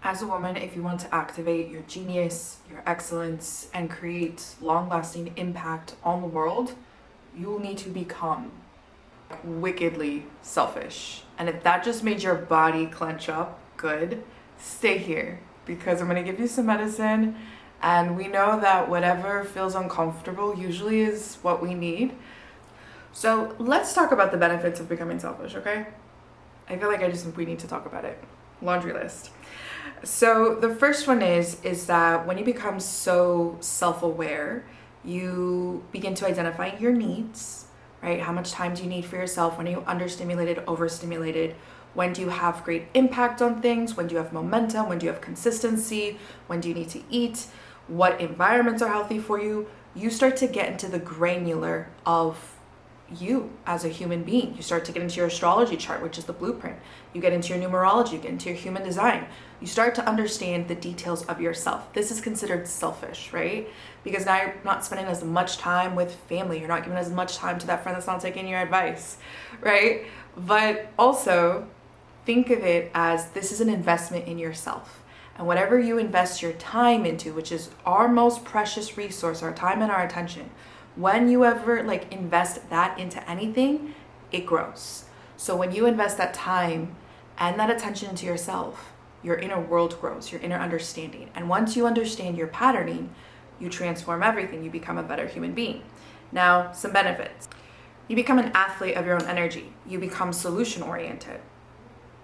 As a woman, if you want to activate your genius, your excellence, and create long-lasting impact on the world, you will need to become wickedly selfish. And if that just made your body clench up, good, stay here because I'm going to give you some medicine. And we know that whatever feels uncomfortable usually is what we need. So let's talk about the benefits of becoming selfish, okay? I feel like we need to talk about it. Laundry list. So the first one is that when you become so self-aware, you begin to identify your needs, right? How much time do you need for yourself? When are you understimulated, overstimulated? When do you have great impact on things? When do you have momentum? When do you have consistency? When do you need to eat? What environments are healthy for you? You start to get into the granular of you as a human being. You start to get into your astrology chart, which is the blueprint. You get into your numerology, you get into your human design. You start to understand the details of yourself. This is considered selfish, right? Because now you're not spending as much time with family. You're not giving as much time to that friend that's not taking your advice, right? But also think of it as this is an investment in yourself. And whatever you invest your time into, which is our most precious resource, our time and our attention, when you ever invest that into anything, it grows. So when you invest that time and that attention into yourself, your inner world grows, your inner understanding. And once you understand your patterning, you transform everything. You become a better human being. Now, some benefits. You become an athlete of your own energy. You become solution oriented.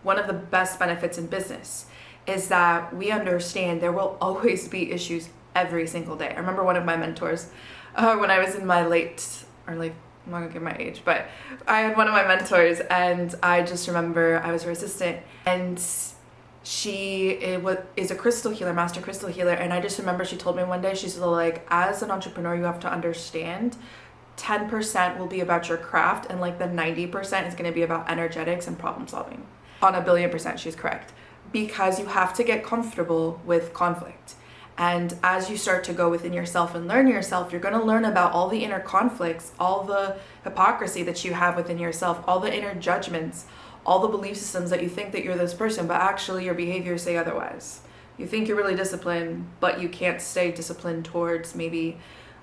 One of the best benefits in business is that we understand there will always be issues every single day. I remember one of my mentors, when I was in my I'm not gonna give my age, but I had one of my mentors, and I just remember I was her assistant, and she is a crystal healer, master crystal healer, and I just remember she told me one day, she's like, as an entrepreneur, you have to understand 10% will be about your craft, and the 90% is gonna be about energetics and problem solving. On 1,000,000,000%, she's correct. Because you have to get comfortable with conflict. And as you start to go within yourself and learn yourself, you're going to learn about all the inner conflicts, all the hypocrisy that you have within yourself, all the inner judgments, all the belief systems that you think that you're this person, but actually your behaviors say otherwise. You think you're really disciplined, but you can't stay disciplined towards maybe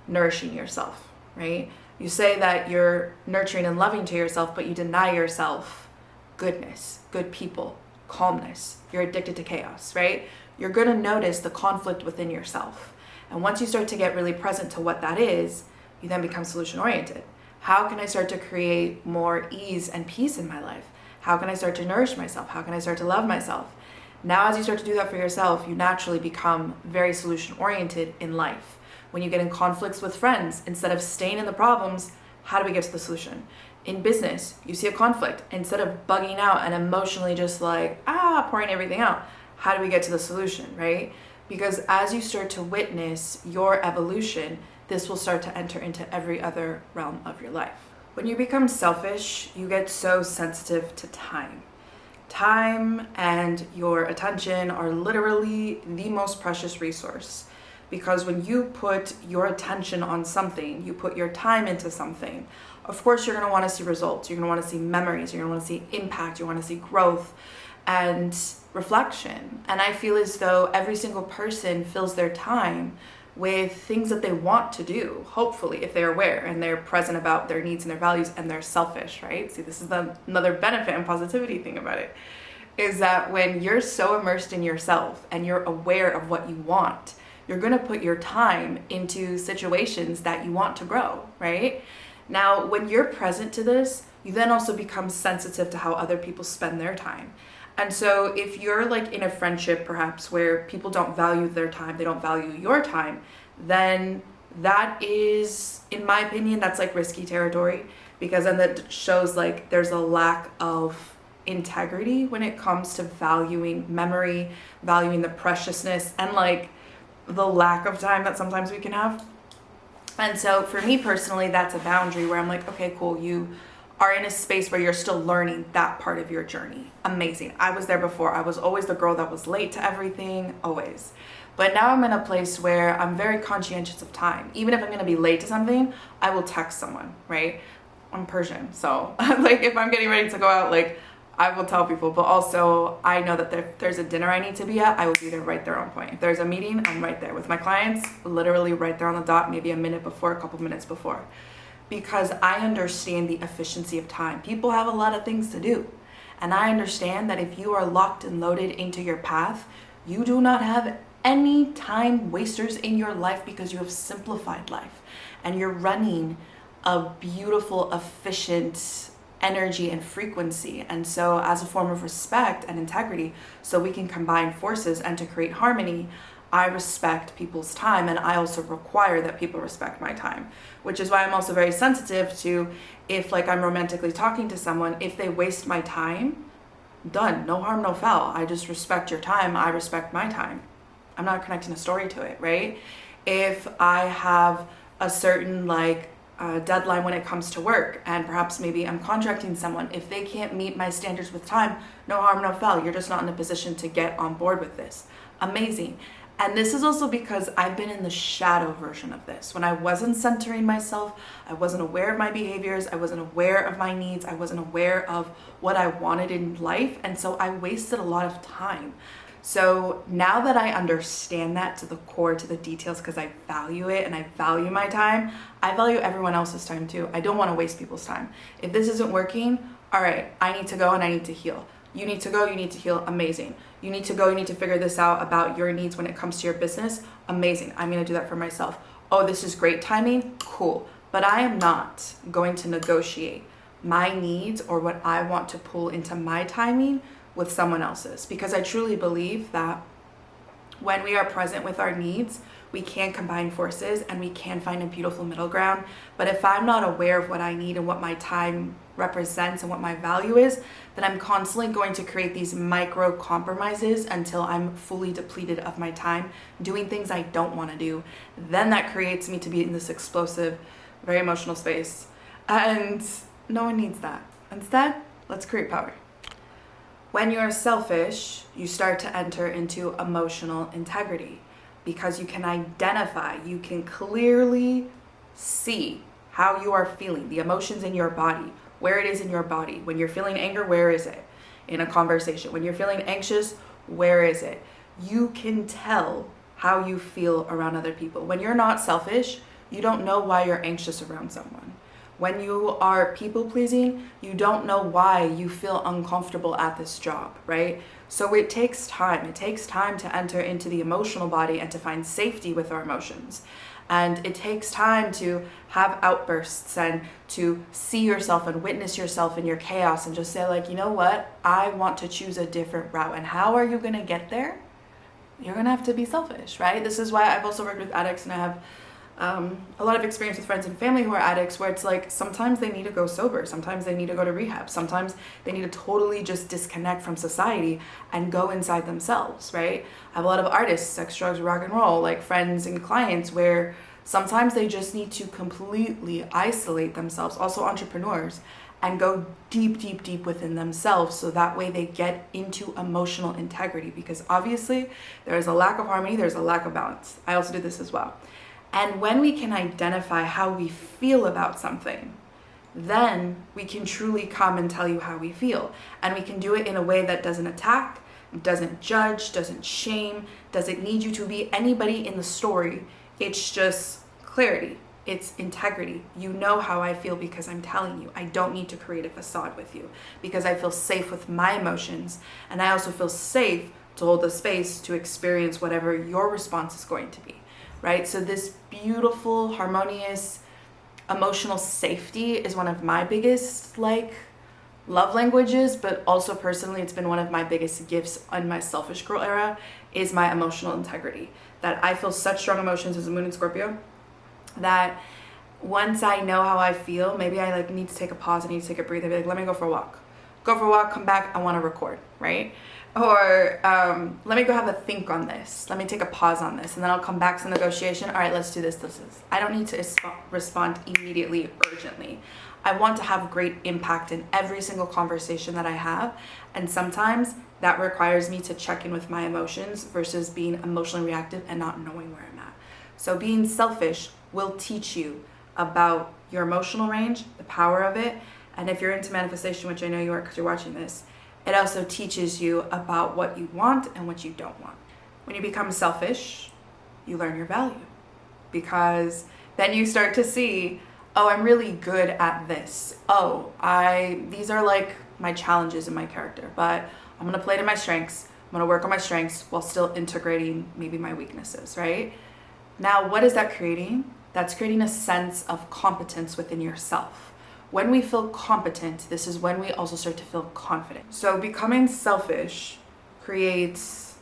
nourishing yourself, right? You say that you're nurturing and loving to yourself, but you deny yourself goodness, good people, calmness. You're addicted to chaos, right? You're going to notice the conflict within yourself. And once you start to get really present to what that is, you then become solution oriented. How can I start to create more ease and peace in my life? How can I start to nourish myself? How can I start to love myself? Now, as you start to do that for yourself, you naturally become very solution oriented in life. When you get in conflicts with friends, instead of staying in the problems, how do we get to the solution? In business, you see a conflict. Instead of bugging out and emotionally just pouring everything out, how do we get to the solution, right? Because as you start to witness your evolution, this will start to enter into every other realm of your life. When you become selfish, you get so sensitive to time. Time and your attention are literally the most precious resource. Because when you put your attention on something, you put your time into something, of course you're going to want to see results. You're going to want to see memories. You're going to want to see impact. You want to see growth and reflection. And I feel as though every single person fills their time with things that they want to do, hopefully, if they're aware and they're present about their needs and their values and they're selfish, right? See, this is another benefit and positivity thing about it, is that when you're so immersed in yourself and you're aware of what you want, you're going to put your time into situations that you want to grow, right? Now, when you're present to this, you then also become sensitive to how other people spend their time. And so if you're in a friendship perhaps where people don't value their time, they don't value your time, then that is, in my opinion, that's risky territory, because then that shows there's a lack of integrity when it comes to valuing memory, valuing the preciousness, and the lack of time that sometimes we can have. And so for me personally, that's a boundary where I'm okay, cool, you are in a space where you're still learning that part of your journey. Amazing. I was there before. I was always the girl that was late to everything, always. But now I'm in a place where I'm very conscientious of time. Even if I'm going to be late to something, I will text someone, right? I'm Persian, so if I'm getting ready to go out, I will tell people, but also I know that if there's a dinner I need to be at, I will be there right there on point. If there's a meeting, I'm right there. With my clients, literally right there on the dot, maybe a minute before, a couple minutes before. Because I understand the efficiency of time. People have a lot of things to do. And I understand that if you are locked and loaded into your path, you do not have any time wasters in your life because you have simplified life. And you're running a beautiful, efficient energy and frequency. And so as a form of respect and integrity, so we can combine forces and to create harmony, I respect people's time, and I also require that people respect my time, which is why I'm also very sensitive to if like I'm romantically talking to someone, if they waste my time, done, no harm, no foul. I just respect your time. I respect my time. I'm not connecting a story to it, right? If I have a certain deadline when it comes to work, and perhaps maybe I'm contracting someone, if they can't meet my standards with time, no harm, no foul. You're just not in a position to get on board with this. Amazing. And this is also because I've been in the shadow version of this. When I wasn't centering myself, I wasn't aware of my behaviors, I wasn't aware of my needs, I wasn't aware of what I wanted in life, and so I wasted a lot of time. So now that I understand that to the core, to the details, because I value it and I value my time, I value everyone else's time too. I don't want to waste people's time. If this isn't working, all right, I need to go and I need to heal. You need to go, you need to heal, amazing. You need to go, you need to figure this out about your needs when it comes to your business, amazing. I'm gonna do that for myself. Oh, this is great timing, cool. But I am not going to negotiate my needs or what I want to pull into my timing with someone else's, because I truly believe that when we are present with our needs, we can combine forces and we can find a beautiful middle ground. But if I'm not aware of what I need and what my time represents and what my value is, then I'm constantly going to create these micro compromises until I'm fully depleted of my time doing things I don't want to do. Then that creates me to be in this explosive, very emotional space. And no one needs that. Instead, let's create power. When you're selfish, you start to enter into emotional integrity, because you can identify, you can clearly see how you are feeling, the emotions in your body, where it is in your body. When you're feeling anger, where is it? In a conversation. When you're feeling anxious, where is it? You can tell how you feel around other people. When you're not selfish, you don't know why you're anxious around someone. When you are people pleasing, you don't know why you feel uncomfortable at this job, right? So it takes time. It takes time to enter into the emotional body and to find safety with our emotions. And it takes time to have outbursts and to see yourself and witness yourself in your chaos and just say like, you know what? I want to choose a different route. And how are you going to get there? You're going to have to be selfish, right? This is why I've also worked with addicts, and I have a lot of experience with friends and family who are addicts, where it's like sometimes they need to go sober, sometimes they need to go to rehab, sometimes they need to totally just disconnect from society and go inside themselves, right? I have a lot of artists, sex, drugs, rock and roll, like friends and clients, where sometimes they just need to completely isolate themselves, also entrepreneurs, and go deep, deep, deep within themselves, so that way they get into emotional integrity, because obviously there is a lack of harmony, there's a lack of balance. I also do this as well. And when we can identify how we feel about something, then we can truly come and tell you how we feel. And we can do it in a way that doesn't attack, doesn't judge, doesn't shame, doesn't need you to be anybody in the story. It's just clarity. It's integrity. You know how I feel because I'm telling you. I don't need to create a facade with you, because I feel safe with my emotions. And I also feel safe to hold the space to experience whatever your response is going to be. Right? So this beautiful, harmonious, emotional safety is one of my biggest love languages, but also personally, it's been one of my biggest gifts in my selfish girl era, is my emotional integrity. That I feel such strong emotions as a moon in Scorpio, that once I know how I feel, maybe I need to take a pause, I need to take a breathe, I'd be like, let me go for a walk. Go for a walk, come back, I want to record, right? Or let me go have a think on this. Let me take a pause on this, and then I'll come back to negotiation. All right, let's do this. I don't need to respond immediately, urgently. I want to have great impact in every single conversation that I have. And sometimes that requires me to check in with my emotions versus being emotionally reactive and not knowing where I'm at. So being selfish will teach you about your emotional range, the power of it. And if you're into manifestation, which I know you are because you're watching this, It also teaches you about what you want and what you don't want. When you become selfish, you learn your value, because then you start to see, oh, I'm really good at this. Oh, these are like my challenges in my character, but I'm gonna play to my strengths. I'm gonna work on my strengths while still integrating maybe my weaknesses, right? Now, what is that creating? That's creating a sense of competence within yourself. When we feel competent, this is when we also start to feel confident. So becoming selfish creates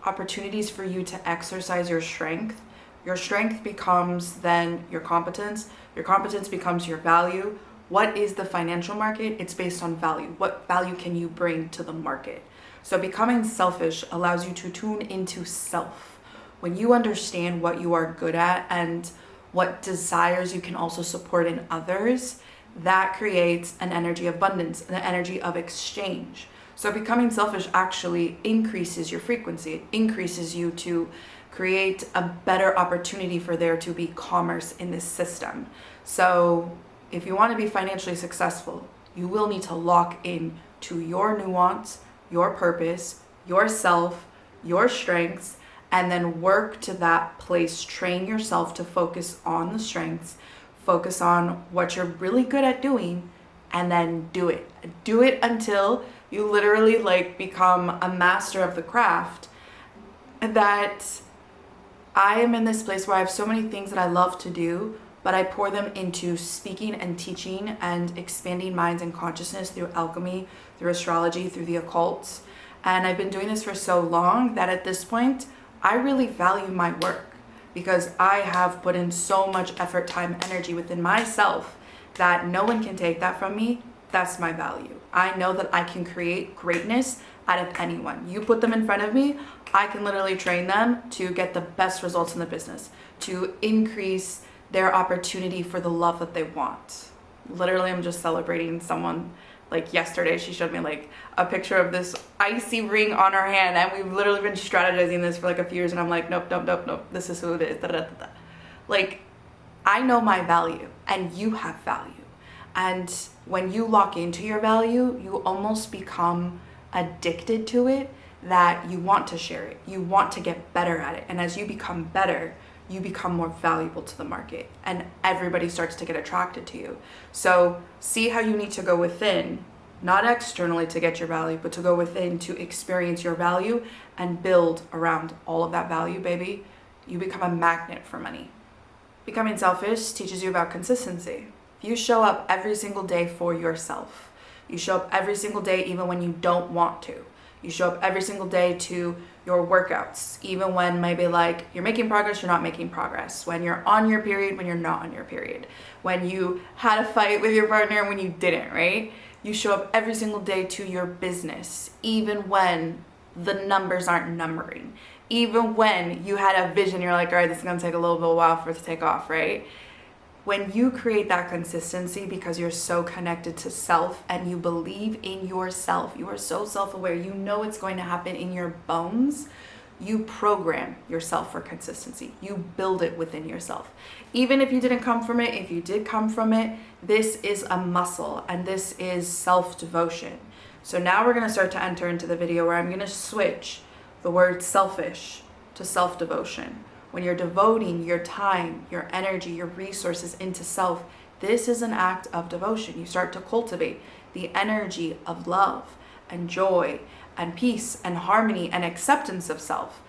opportunities for you to exercise your strength. Your strength becomes then your competence. Your competence becomes your value. What is the financial market? It's based on value. What value can you bring to the market? So becoming selfish allows you to tune into self. When you understand what you are good at and what desires you can also support in others, that creates an energy of abundance, an energy of exchange. So becoming selfish actually increases your frequency. It increases you to create a better opportunity for there to be commerce in this system. So if you want to be financially successful, you will need to lock in to your nuance, your purpose, yourself, your strengths, and then work to that place. Train yourself to focus on the strengths, focus on what you're really good at doing, and then do it. Do it until you literally like become a master of the craft. That I am in this place where I have so many things that I love to do, but I pour them into speaking and teaching and expanding minds and consciousness through alchemy, through astrology, through the occult. And I've been doing this for so long that at this point, I really value my work, because I have put in so much effort, time, energy within myself that no one can take that from me. That's my value. I know that I can create greatness out of anyone. You put them in front of me, I can literally train them to get the best results in the business, to increase their opportunity for the love that they want. Literally, I'm just celebrating someone. Like yesterday, she showed me like a picture of this icy ring on her hand, and we've literally been strategizing this for like a few years, and I'm like, nope, this is who it is. Da, da, da, da. Like, I know my value, and you have value. And when you lock into your value, you almost become addicted to it, that you want to share it. You want to get better at it. And as you become better, you become more valuable to the market, and everybody starts to get attracted to you. So see how you need to go within, not externally to get your value, but to go within to experience your value and build around all of that value, baby. You become a magnet for money. Becoming selfish teaches you about consistency. If you show up every single day for yourself, you show up every single day even when you don't want to. You show up every single day to your workouts, even when maybe like you're making progress, you're not making progress. When you're on your period, when you're not on your period. When you had a fight with your partner, when you didn't, right? You show up every single day to your business, even when the numbers aren't numbering. Even when you had a vision, you're like, all right, this is gonna take a little bit of a while for it to take off, right? When you create that consistency because you're so connected to self and you believe in yourself, you are so self-aware, you know it's going to happen in your bones, you program yourself for consistency. You build it within yourself. Even if you didn't come from it, if you did come from it, this is a muscle and this is self-devotion. So now we're gonna start to enter into the video where I'm gonna switch the word selfish to self-devotion. When you're devoting your time, your energy, your resources into self, this is an act of devotion. You start to cultivate the energy of love and joy and peace and harmony and acceptance of self.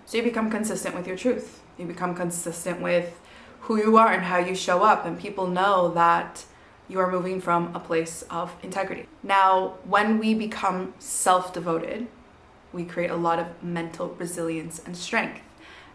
So you become consistent with your truth. You become consistent with who you are and how you show up, and people know that you are moving from a place of integrity. Now, when we become self-devoted, we create a lot of mental resilience and strength.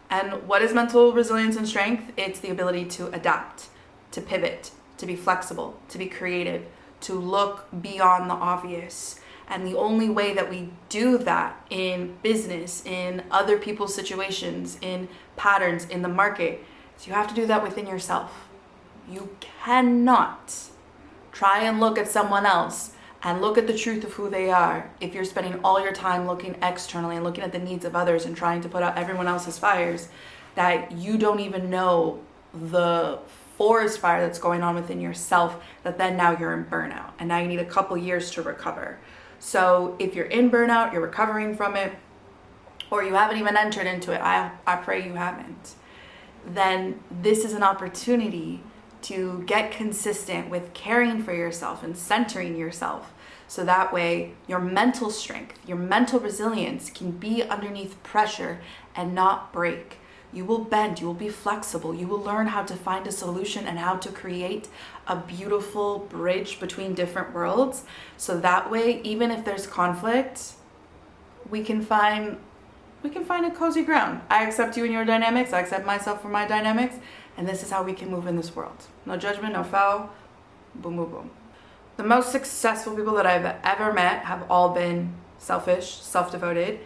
And what is mental resilience and strength? It's the ability to adapt, to pivot, to be flexible, to be creative, to look beyond the obvious. And the only way that we do that in business, in other people's situations, in patterns, in the market, is you have to do that within yourself. You cannot try and look at someone else and look at the truth of who they are if you're spending all your time looking externally and looking at the needs of others and trying to put out everyone else's fires, that you don't even know the forest fire that's going on within yourself, that then now you're in burnout and now you need a couple years to recover. So if you're in burnout, you're recovering from it, or you haven't even entered into it, I pray you haven't, then this is an opportunity to get consistent with caring for yourself and centering yourself. So that way your mental strength, your mental resilience can be underneath pressure and not break. You will bend, you will be flexible, you will learn how to find a solution and how to create a beautiful bridge between different worlds. So that way, even if there's conflict, we can find a cozy ground. I accept you and your dynamics, I accept myself for my dynamics, and this is how we can move in this world. No judgment, no foul, boom, boom, boom. The most successful people that I've ever met have all been selfish, self-devoted,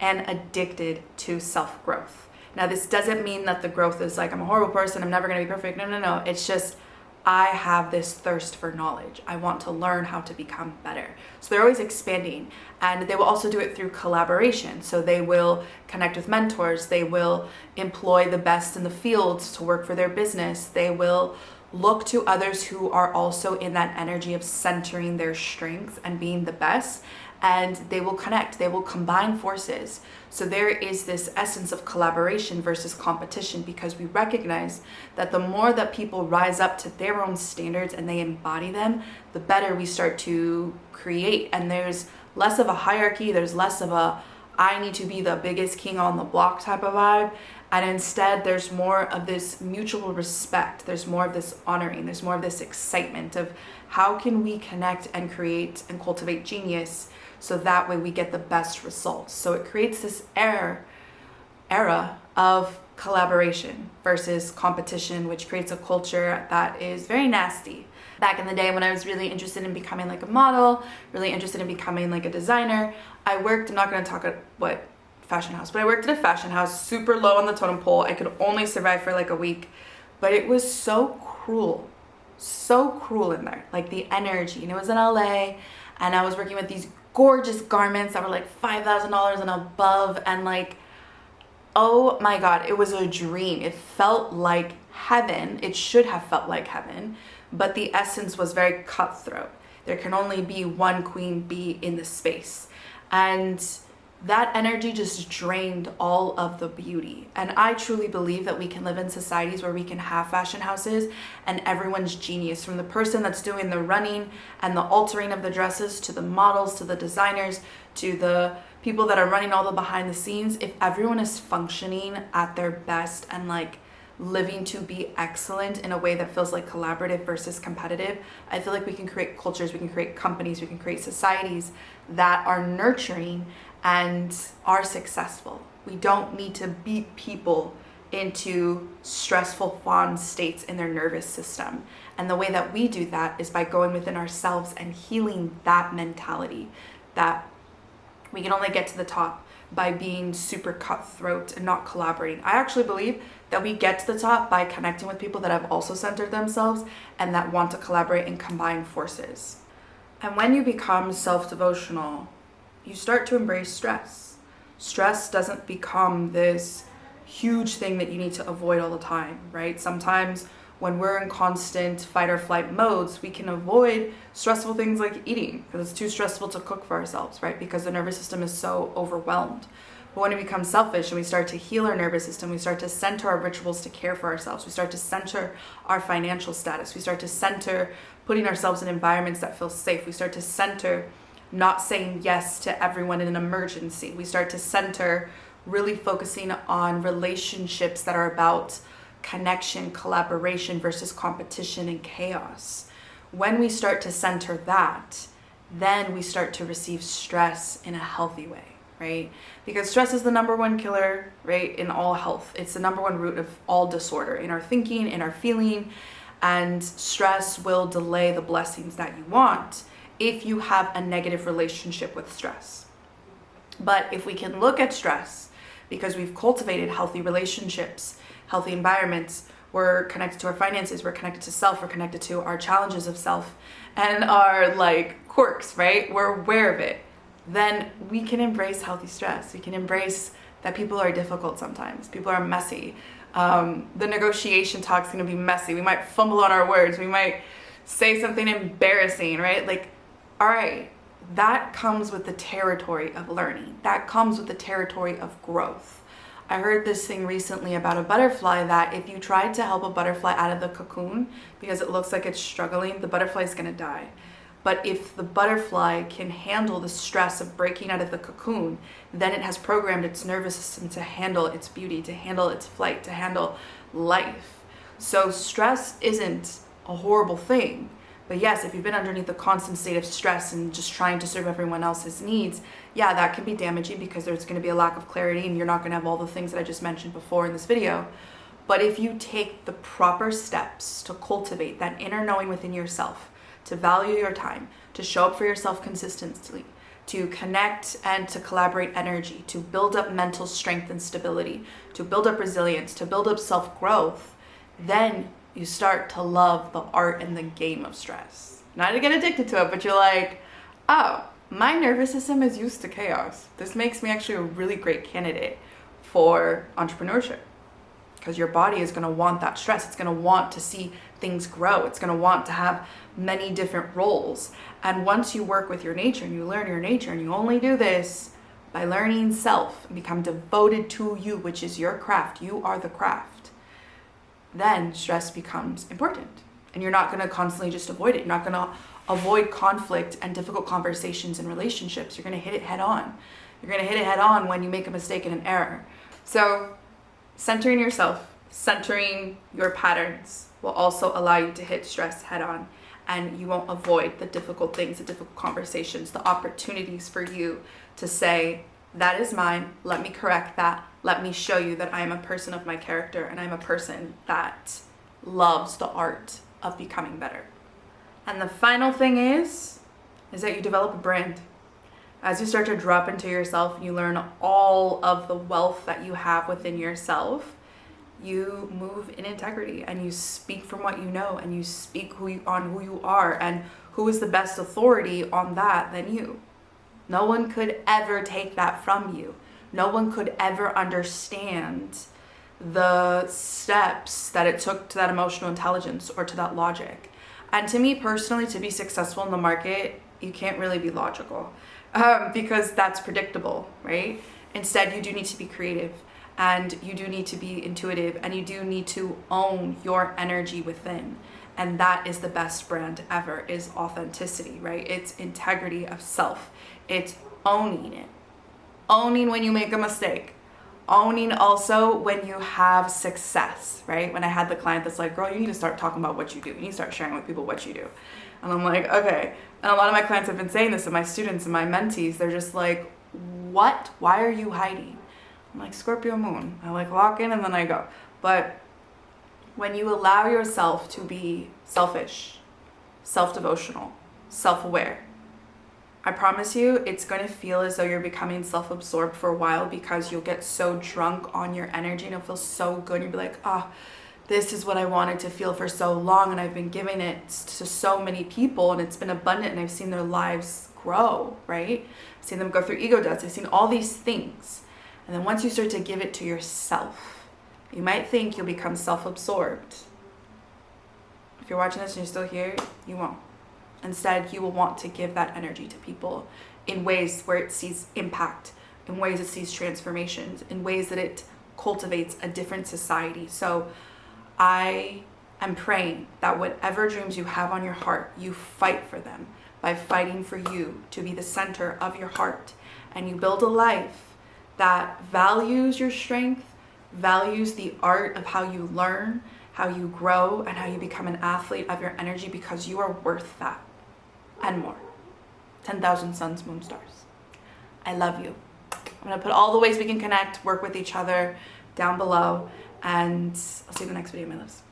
and addicted to self-growth. Now, this doesn't mean that the growth is like, I'm a horrible person, I'm never gonna be perfect. No. It's just, I have this thirst for knowledge. I want to learn how to become better. So they're always expanding, and they will also do it through collaboration. So they will connect with mentors. They will employ the best in the fields to work for their business. They will look to others who are also in that energy of centering their strengths and being the best, and they will connect, they will combine forces. So there is this essence of collaboration versus competition, because we recognize that the more that people rise up to their own standards and they embody them, the better we start to create. And there's less of a hierarchy, there's less of a I need to be the biggest king on the block type of vibe. And instead, there's more of this mutual respect. There's more of this honoring. There's more of this excitement of how can we connect and create and cultivate genius, so that way we get the best results. So it creates this era of collaboration versus competition, which creates a culture that is very nasty. Back in the day when I was really interested in becoming like a model, really interested in becoming like a designer, I worked, I'm not going to talk about what fashion house, but I worked at a fashion house super low on the totem pole. I could only survive for like a week, but it was so cruel in there, like the energy. And it was in LA, and I was working with these gorgeous garments that were like $5,000 and above, and like, oh my God, it was a dream. It felt like heaven. It should have felt like heaven, but the essence was very cutthroat. There can only be one queen bee in the space, and that energy just drained all of the beauty. And I truly believe that we can live in societies where we can have fashion houses and everyone's genius, from the person that's doing the running and the altering of the dresses, to the models, to the designers, to the people that are running all the behind the scenes. If everyone is functioning at their best and like living to be excellent in a way that feels like collaborative versus competitive, I feel like we can create cultures, we can create companies, we can create societies that are nurturing and are successful. We don't need to beat people into stressful fawn states in their nervous system. And the way that we do that is by going within ourselves and healing that mentality, that we can only get to the top by being super cutthroat and not collaborating. I actually believe that we get to the top by connecting with people that have also centered themselves and that want to collaborate and combine forces. And when you become self-devotional, you start to embrace stress. Stress doesn't become this huge thing that you need to avoid all the time, right? Sometimes when we're in constant fight or flight modes, we can avoid stressful things like eating, because it's too stressful to cook for ourselves, right? Because the nervous system is so overwhelmed. But when we become selfish and we start to heal our nervous system, we start to center our rituals to care for ourselves, we start to center our financial status, we start to center putting ourselves in environments that feel safe, we start to center not saying yes to everyone in an emergency. We start to center really focusing on relationships that are about connection, collaboration versus competition and chaos. When we start to center that, then we start to receive stress in a healthy way, right? Because stress is the number one killer, right, in all health. It's the number one root of all disorder, in our thinking, in our feeling, and stress will delay the blessings that you want if you have a negative relationship with stress. But if we can look at stress, because we've cultivated healthy relationships, healthy environments, we're connected to our finances, we're connected to self, we're connected to our challenges of self and our like quirks, right? We're aware of it. Then we can embrace healthy stress. We can embrace that people are difficult sometimes. People are messy. The negotiation talk's gonna be messy. We might fumble on our words. We might say something embarrassing, right? Like, all right, that comes with the territory of learning. That comes with the territory of growth. I heard this thing recently about a butterfly, that if you tried to help a butterfly out of the cocoon because it looks like it's struggling, the butterfly is going to die. But if the butterfly can handle the stress of breaking out of the cocoon, then it has programmed its nervous system to handle its beauty, to handle its flight, to handle life. So stress isn't a horrible thing. But yes, if you've been underneath a constant state of stress and just trying to serve everyone else's needs, yeah, that can be damaging because there's going to be a lack of clarity and you're not going to have all the things that I just mentioned before in this video. But if you take the proper steps to cultivate that inner knowing within yourself, to value your time, to show up for yourself consistently, to connect and to collaborate energy, to build up mental strength and stability, to build up resilience, to build up self-growth, then you start to love the art and the game of stress. Not to get addicted to it, but you're like, oh, my nervous system is used to chaos. This makes me actually a really great candidate for entrepreneurship, because your body is going to want that stress. It's going to want to see things grow. It's going to want to have many different roles. And once you work with your nature and you learn your nature, and you only do this by learning self and become devoted to you, which is your craft, you are the craft, then stress becomes important. And you're not going to constantly just avoid it. You're not going to avoid conflict and difficult conversations in relationships. You're going to hit it head on. You're going to hit it head on when you make a mistake and an error. So centering yourself, centering your patterns will also allow you to hit stress head on, and you won't avoid the difficult things, the difficult conversations, the opportunities for you to say, that is mine, let me correct that, let me show you that I am a person of my character and I'm a person that loves the art of becoming better. And the final thing is that you develop a brand. As you start to drop into yourself and you learn all of the wealth that you have within yourself, you move in integrity and you speak from what you know, and you speak on who you are, and who is the best authority on that than you. No one could ever take that from you. No one could ever understand the steps that it took to that emotional intelligence or to that logic. And to me personally, to be successful in the market, you can't really be logical because that's predictable, right? Instead, you do need to be creative, and you do need to be intuitive, and you do need to own your energy within. And that is the best brand ever, is authenticity, right? It's integrity of self. It's owning it. Owning when you make a mistake. Owning also when you have success, right? When I had the client that's like, girl, you need to start talking about what you do. You need to start sharing with people what you do. And I'm like, okay. And a lot of my clients have been saying this, and my students and my mentees, they're just like, what? Why are you hiding? I'm like, Scorpio moon. I like lock in and then I go. But when you allow yourself to be selfish, self-devotional, self-aware, I promise you it's going to feel as though you're becoming self-absorbed for a while, because you'll get so drunk on your energy and it'll feel so good. You'll be like, oh, this is what I wanted to feel for so long, and I've been giving it to so many people and it's been abundant, and I've seen their lives grow, right? I've seen them go through ego deaths. I've seen all these things. And then once you start to give it to yourself, you might think you'll become self-absorbed. If you're watching this and you're still here, you won't. Instead, you will want to give that energy to people in ways where it sees impact, in ways it sees transformations, in ways that it cultivates a different society. So I am praying that whatever dreams you have on your heart, you fight for them by fighting for you to be the center of your heart. And you build a life that values your strength, values the art of how you learn, how you grow, and how you become an athlete of your energy, because you are worth that and more. 10,000 suns, moon, stars. I love you. I'm going to put all the ways we can connect, work with each other down below, and I'll see you in the next video, my loves.